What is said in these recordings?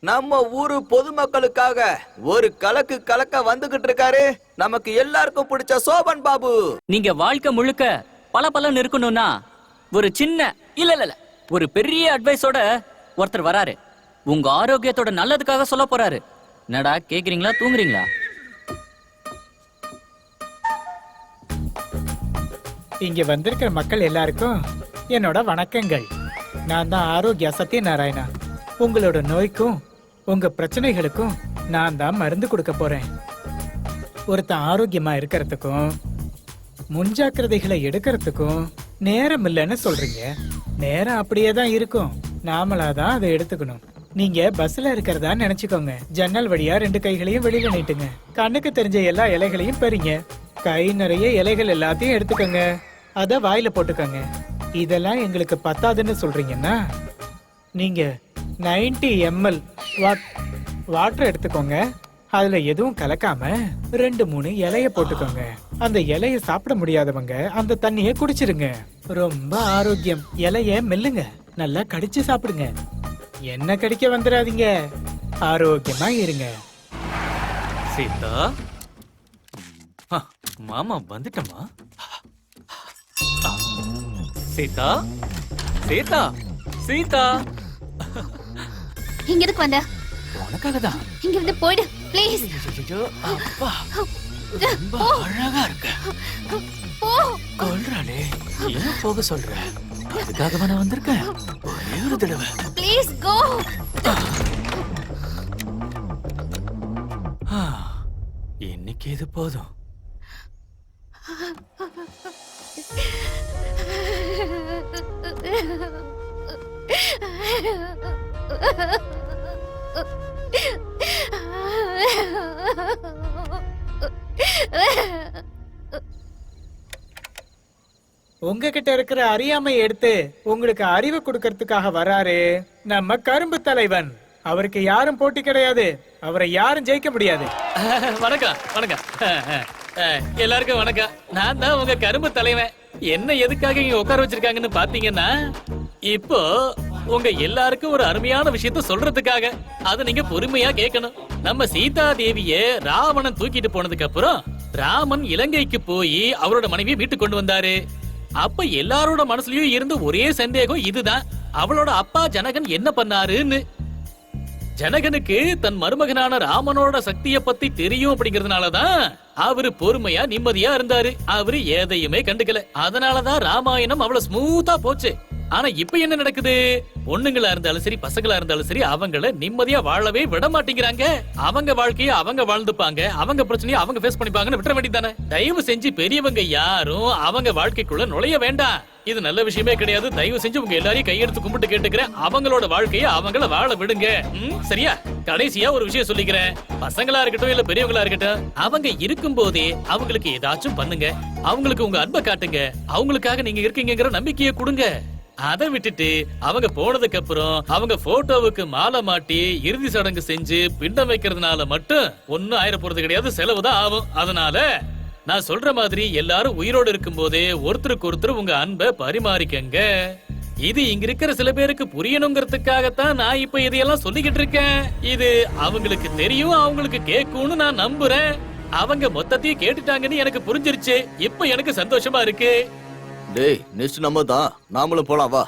நம்ம ஊரு பொதுமக்களுக்காக ஒரு கலக்கு கலக்க வந்துகிட்டு இருக்காரு நமக்கு எல்லாருக்கும் பிடிச்ச சோபன் பாபு. நீங்க வாழ்க்கை முழுக்க பல பலன்னு இருக்கணும்னா ஒரு சின்ன இல்ல ஒரு பெரிய அட்வைஸோட ஒருத்தர் வராரு. உங்க ஆரோக்கியத்தோட நல்லதுக்காக சொல்ல போறாரு. என்னடா கேக்குறீங்களா தூங்குறீங்களா? இங்க வந்திருக்கிற மக்கள் எல்லாருக்கும் என்னோட வணக்கங்கள். நான் தான் ஆரோக்கியா சத்யநாராயணா. உங்களோட நோய்க்கும் உங்க பிரச்சனைகளுக்கும் நான் தான் மருந்து கொடுக்க போறேன். ஒருத்தன் ஆரோக்கியமா இருக்கிறதுக்கும் முன்ஜாக்கிரதைகளை எடுக்கிறதுக்கும் நேரம் இல்லைன்னு சொல்றீங்க. நேரம் அப்படியே தான் இருக்கும். நாமளாதான் அதை எடுத்துக்கணும். நீங்க பஸ்ல இருக்கிறதா நினைச்சுக்கோங்க. ஜன்னல் வழியா 2 கைகளையும் வெளியில நீட்டுங்க. கண்ணுக்கு தெரிஞ்ச எல்லா இலைகளையும் பெறீங்க. கை நிறைய இலைகள் எல்லாத்தையும் எடுத்துக்கோங்க. அத வாயில போட்டுக்கோங்க. இதெல்லாம் எங்களுக்கு பத்தாதுன்னு சொல்றீங்கன்னா நீங்க 90 ml வாட்டர் எடுத்துக்கோங்க. அதுல எதுவும் கலக்காம 2-3 இலைய போட்டுக்கோங்க. அந்த இலைய சாப்பிட முடியாதவங்க அந்த தண்ணிய குடிச்சிருங்க. ரொம்ப ஆரோக்கியம். இலைய மெல்லுங்க, நல்லா கடிச்சு சாப்பிடுங்க. என்ன கடிக்க வந்துடாதீங்க. ஆரோக்கியமா இருங்க. சீதா, மாமா வந்துட்டமா? சீதா, சீதா, சீதா, இங்க எதுக்கு வந்த? உனக்காக தான். இங்க வந்து போயிடு ப்ளீஸ். அப்பா ரொம்ப அழகா இருக்க. போ. கொல்றாளே, ஏன் போக சொல்ற? அதுக்காக நான் வந்திருக்கேன். ஒரே ஒரு தடவை ப்ளீஸ் கோ. இன்னைக்கு இது போதும். உங்ககிட்ட இருக்கிற அறியாமை எடுத்து உங்களுக்கு அறிவு கொடுக்கறதுக்காக வராரு நம்ம கரும்பு தலைவன். அவருக்கு யாரும் போட்டி கிடையாது. அவரை யாரும் ஜெயிக்க முடியாது. வணக்கம் வணக்கம். எல்லாருக்கும் வணக்கம். நான் தான் உங்க கரும்பு தலைவன். என்ன எதுக்காக இங்க உட்கார வச்சிருக்காங்கன்னு பாத்தீங்கன்னா, இப்போ உங்க எல்லாருக்கும் ஒரு அருமையான விஷயத்த சொல்றதுக்காக. அத நீங்க பொறுமையா கேட்கணும். நம்ம சீதா தேவிய ராவணன் தூக்கிட்டு போனதுக்கு அப்புறம் ராமன் இலங்கைக்கு போய் அவரோட மனைவியை வீட்டுக்கு கொண்டு வந்தாரு. அப்ப எல்லாரோட மனசுலயும் இருந்த ஒரே சந்தேகம் இதுதான், அவளோட அப்பா ஜனகன் என்ன பண்ணாருன்னு. ஜனகனுக்கு தன் மருமகனான ராமனோட சக்தியை பத்தி தெரியும் அப்படிங்கறதுனாலதான் அவரு பொறுமையா நிம்மதியா இருந்தாரு. அவரு எதையுமே கண்டுக்கல. அதனாலதான் ராமாயணம் அவ்வளவு ஸ்மூத்தா போச்சு. ஆனா இப்ப என்ன நடக்குது? பொண்ணுங்களா இருந்தாலும் சரி, பசங்களா இருந்தாலும் சரி, அவங்கள நிம்மதியா வாழவே விட மாட்டேங்கிறாங்க. அவங்க வாழ்க்கைய அவங்க வாழ்ந்துப்பாங்க, அவங்க பிரச்சனையை அவங்க ஃபேஸ் பண்ணிப்பாங்கன்னு விட்டுற வேண்டியதானே. தயவு செஞ்சு பெரியவங்க யாரும் அவங்க வாழ்க்கைக்குள்ள நுழைய வேண்டாம். இது நல்ல விஷயமே கிடையாது. தயவு செஞ்சு உங்க எல்லாரையும் கையெடுத்து கும்பிட்டு கேட்டுக்கிறேன், அவங்களோட வாழ்க்கைய அவங்கள வாழ விடுங்க. சரியா? கடைசியா ஒரு விஷயம் சொல்லிக்கிறேன். பசங்களா இருக்கட்டும் இல்ல பெரியவங்களா இருக்கட்டும், அவங்க இருக்கும் போதே அவங்களுக்கு ஏதாச்சும் பண்ணுங்க. அவங்களுக்கு உங்க அன்பை காட்டுங்க. அவங்களுக்காக நீங்க இருக்கீங்கிற நம்பிக்கையை கொடுங்க. அதை விட்டுட்டு அவங்க போனதுக்கு அப்புறம் அவங்க போட்டோவுக்கு மாலை மாட்டி இறுதி சடங்கு செஞ்சு பிண்டம் வைக்கிறதுனால மட்டும் ஒன்னும் ஆயிர போறது கிடையாது. செலவுதான் ஆகும். அதனால நான் சொல்ற மாதிரி எல்லாரும் உயிரோடு இருக்கும் போதே ஒருத்தருக்கு ஒருத்தர் உங்க அன்பை பரிமாறிக்கங்க. இது இங்க இருக்கிற சில பேருக்கு புரியணுங்கிறதுக்காகத்தான் நான் இப்ப இதையெல்லாம் சொல்லிக்கிட்டு இருக்கேன். இது அவங்களுக்கு தெரியும், அவங்களுக்கு கேட்கும்னு நான் நம்புறேன். அவங்க மொத்தத்தையும் கேட்டுட்டாங்கன்னு எனக்கு புரிஞ்சிருச்சு. இப்ப எனக்கு சந்தோஷமா இருக்கு. டேய், நெக்ஸ்ட் நம்ம தான். நாமளும் போலாம் வா.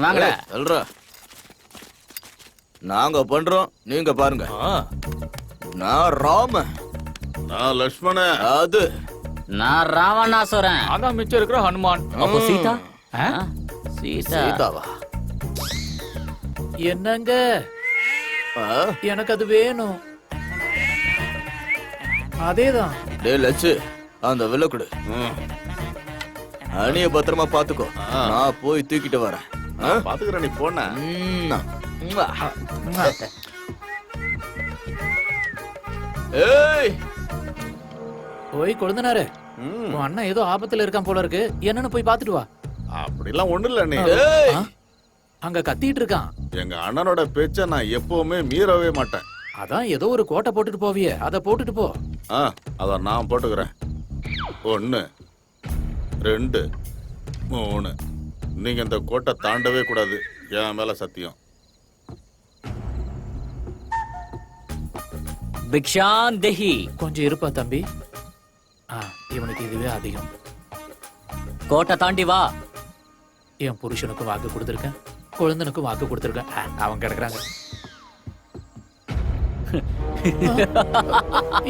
வாங்க. சொல்ற நாங்க பண்றோம், நீங்க பாருங்க. நான் ராம, நான் லட்சுமண, அது நான் ராவணாசுரன். அதான் மிச்சம் இருக்கிற ஹனுமான். அப்போ சீதா? சீதா சீதாவா? என்னங்க, ஆ? எனக்கு அது வேணும். அதேதான். டேய் லட்சு, அந்த வில்ல கொடு. அணிய பத்திரமா பாத்துக்கோ. நான் போய் தூக்கிட்டு வரேன். பாத்துக்கிறேன், நீ போன. ஏய், போய் கொழுந்தனாரு, உன் அண்ணன் ஏதோ ஆபத்துல இருக்கான் போல இருக்கு. என்னன்னு போய் பாத்துட்டு வா. அப்படிலாம் ஒண்ணு இல்ல. நீ ஏய், அங்க கத்திட்டு இருக்கான். எங்க அண்ணனோட பேச்ச நான் எப்பவுமே மீறவே மாட்டேன். அதான் ஏதோ ஒரு கோட்டை போட்டுட்டு போவியே, அத போட்டுட்டு போ. அத நான் போட்டுக்கிறேன். 1 2 3. நீங்க இந்த கோட்டை தாண்டவே கூடாது. என் மேல சத்தியம். பிக்ஷான் தெஹி. கொஞ்சம் இருப்பா தம்பி. இவனுக்கு இதுவே அதிகம். கோட்டை தாண்டி வா. என் புருஷனுக்கும் வாக்கு கொடுத்துருக்கேன், குழந்தனுக்கும் வாக்கு கொடுத்துருக்கேன். அவங்க கிடக்குறாங்க.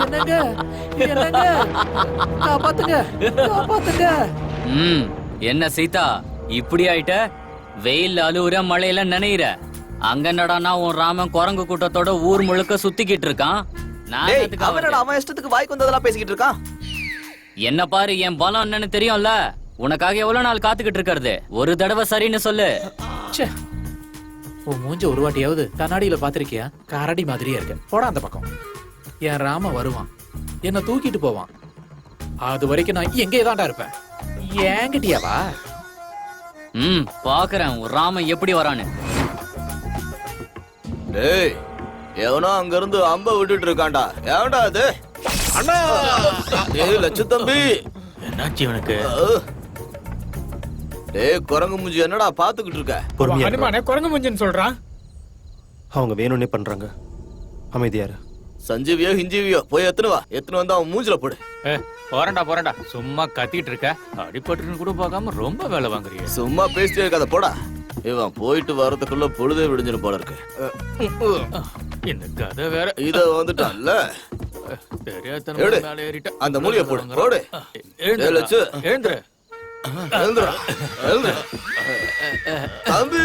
என்னங்க என்னங்க, காப்பாத்துங்க காப்பாத்துங்க. என்ன சீதா இப்படி ஆயிட்ட? வெயில் அழுவுற, மழையில நனையிற. அங்க என்னடானா உன் ராமன் குரங்கு கூட்டத்தோட ஊர் முழுக்க சுத்திக்கிட்டு இருக்கான். நான் டேய், எதுக்கு அவன் என்னடா அவன் இஷ்டத்துக்கு வாய்க்கு வந்ததெல்லாம் பேசிக்கிட்டு இருக்கான். என்ன பாரு, என் பலம் என்னன்னு தெரியும்ல. உனக்காக எவ்வளவு நாள் காத்துக்கிட்டு இருக்கிறது? ஒரு தடவை சரின்னு சொல்லு. ச்சே, உன் மூஞ்ச ஒரு வாட்டியாவது கண்ணாடியில பாத்திருக்கியா? கரடி மாதிரியே இருக்கு. போடா அந்த பக்கம். என் ராம வருவான், என்ன தூக்கிட்டு போவான். அது வரைக்கும் நான் எங்கே தான்டா இருப்பேன். ஏங்கிட்டியாவா? பாக்குறேன் உன் ராமன் எப்படி வரான்னு. டேய், எவனோ அங்க இருந்து அம்ப விட்டுட்டு இருக்கான்டா. எவன்டா அது? அண்ணா ஏய் லட்சு தம்பி, என்னாச்சு இவனுக்கு? டேய் குரங்கு மூஞ்சி, என்னடா பாத்துக்கிட்டு இருக்க? அவன் ஹனுமானே குரங்கு முஞ்சின்னு சொல்றான். அவங்க வேணும்னே பண்றாங்க. அமைதியாரு. சஞ்சீவியோ ஹிஞ்சீவியோ போய் எத்தனை வந்து அவன் மூஞ்சில போடு. போறேன்டா. சும்மா கத்திட்டு இருக்க. அடிபட்டுன்னு கூட பார்க்காம ரொம்ப வேலை வாங்குறீங்க. சும்மா பேசிட்டே இருக்காத, போடா. இவன் போயிட்டு வரதுக்குள்ள பொழுதே விடிஞ்சிரும் போல இருக்கு. இந்த கதை வேற. இத வந்துட்டான்ல, தெரியாதனமா எடு. மேலே ஏறிட்ட. அந்த மூலிய போடு, போடு. ஏய் லட்சு, எழுந்துரு. எழுந்துடா, எழுந்துடா. தம்பி,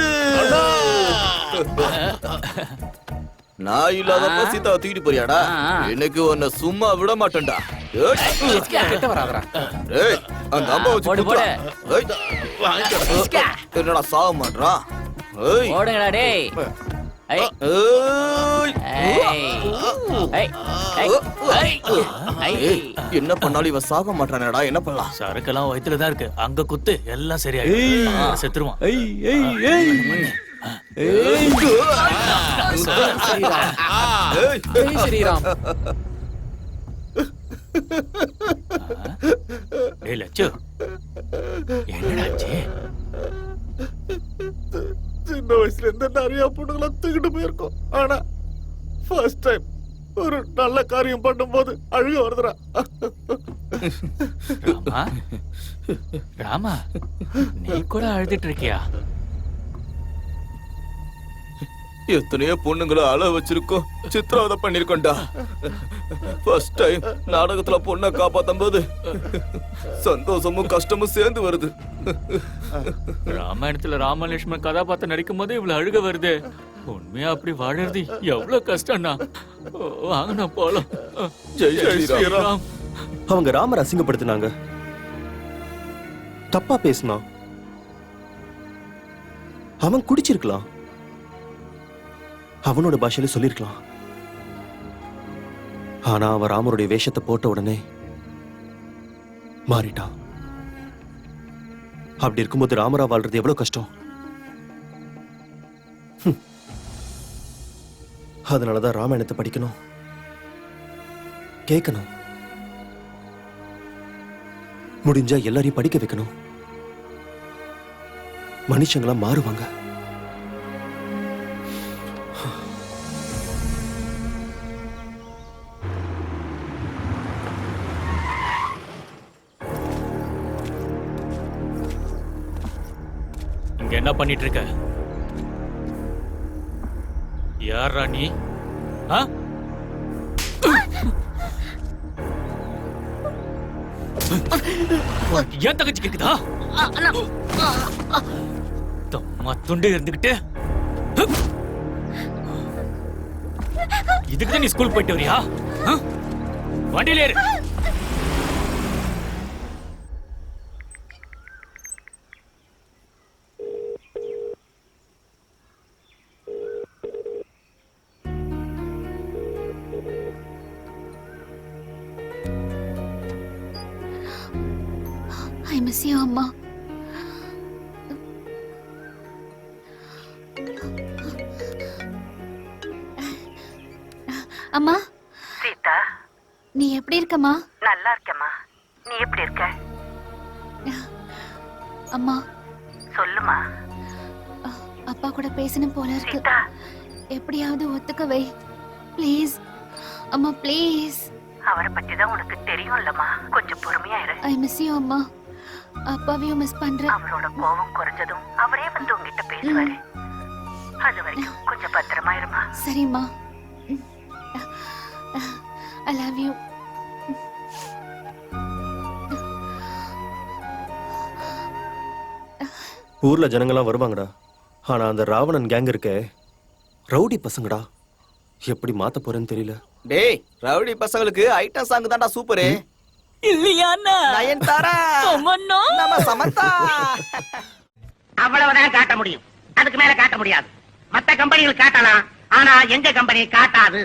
நான் இல்லாதப்ப சீதாவை தூக்கிட்டு போறியாடா? இன்னைக்கு உன்னை சும்மா விட மாட்டேன்டா. கிட்ட வராதடா. ஏய், அந்த அம்மா வச்சு போடு, குத்துறா. ஏய், என்னடா சாக மாட்றான்? ஏய், ஓடுங்கடா டேய். ஐ, ஏய். ஐ, ஐ, ஐ, ஐ. ஏய், என்ன பண்ணாலும் இவன் சாக மாட்டானேடா, என்ன பண்ணலாம்? சரக்கெல்லாம் வயித்துல தான் இருக்கு. அங்க குத்து, எல்லாம் சரியாயிடும். செத்துருவான். ஸ்ரீராம். டேய் லட்சு, என்னடாச்சு? சின்ன வயசுல இருந்து நிறைய பொண்ணுங்களை தூக்கிட்டு போயிருக்கோம். ஆனா ஃபர்ஸ்ட் டைம் ஒரு நல்ல காரியம் பண்ணும்போது அழுக வருதுடா. ராமா, ராமா, நீ கூட அழுதுட்டு இருக்கியா? எத்தனையோ பொண்ணுங்களை அழ வச்சிருக்கோம், சித்திரவதை பண்ணிருக்கோம்டா. ஃபர்ஸ்ட் டைம் நாடகத்துல பொண்ணை காப்பாத்தும் போது சந்தோஷமும் கஷ்டமும் சேர்ந்து வருது. ராமாயணத்துல ராமலட்சுமணன் கதாபாத்திரம் நடிக்கும் போது இவ்வளவு அழுக வருது. உண்மையா அப்படி வாழறது எவ்வளவு கஷ்டம்னா. வாங்கினா போலாம். ஜெய் ஸ்ரீராம். அவங்க ராமர் அசிங்கப்படுத்தினாங்க, தப்பா பேசினான். அவன் குடிச்சிருக்கலாம், அவனோட பாஷையில சொல்லிருக்கலாம். ஆனா அவன் ராமருடைய வேஷத்தை போட்ட உடனே மாறிட்டான். அப்படி இருக்கும்போது ராமரா வாழ்றது எவ்வளவு கஷ்டம். அதனாலதான் ராமாயணத்தை படிக்கணும், கேட்கணும், முடிஞ்சா எல்லாரையும் படிக்க வைக்கணும். மனுஷங்களா மாறுவாங்க. இங்க என்ன பண்ணிட்டு இருக்க? யாரா நீ? ஏன் தங்கச்சி கேக்குதா? தம்மா துண்டு இருந்துகிட்டு இதுக்குதான் நீ ஸ்கூல் போயிட்டு வரியா? வண்டியில ஏறு. I miss you, அம்மா. அம்மா, சீதா, நீ எப்படி இருக்கம்மா? நல்லா இருக்கேம்மா. நீ எப்படி இருக்க? அம்மா, சொல்லுமா. அப்பா கூட பேசணும் போல இருக்கு. சீதா, எப்படியாவது ஒத்துக்க வை ப்ளீஸ். அம்மா ப்ளீஸ். அவரை பத்தி தான் உனக்கு தெரியும்லம்மா, கொஞ்சம் பொறுமையா இரு. ஐ மிஸ் யூ அம்மா. அப்பாவையும் மிஸ் பண்றேன். அவரோட கோபம் குறைஞ்சதும் அவரே வந்து உங்ககிட்ட பேசுவாரு. அது வரைக்கும் கொஞ்சம் பத்திரமா இருமா. சரிம்மா. I love you. ஊர்ல ஜனங்கள்லாம் வருவாங்கடா. ஆனா அந்த ராவணன் கேங் இருக்கே, ரவுடி பசங்கடா. எப்படி மாத்த போறேன்னு தெரியல. டேய், ரவுடி பசங்களுக்கு ஐட்டம் சாங் தான்டா சூப்பரு. இல்லையாண்ணா நயன்தாரா, தமன்னா நம்ம சமந்தா. அவ்வளவுதான் காட்ட முடியும், அதுக்கு மேல காட்ட முடியாது. மத்த கம்பெனிகள் காட்டலாம், ஆனா எங்க கம்பெனி காட்டாது.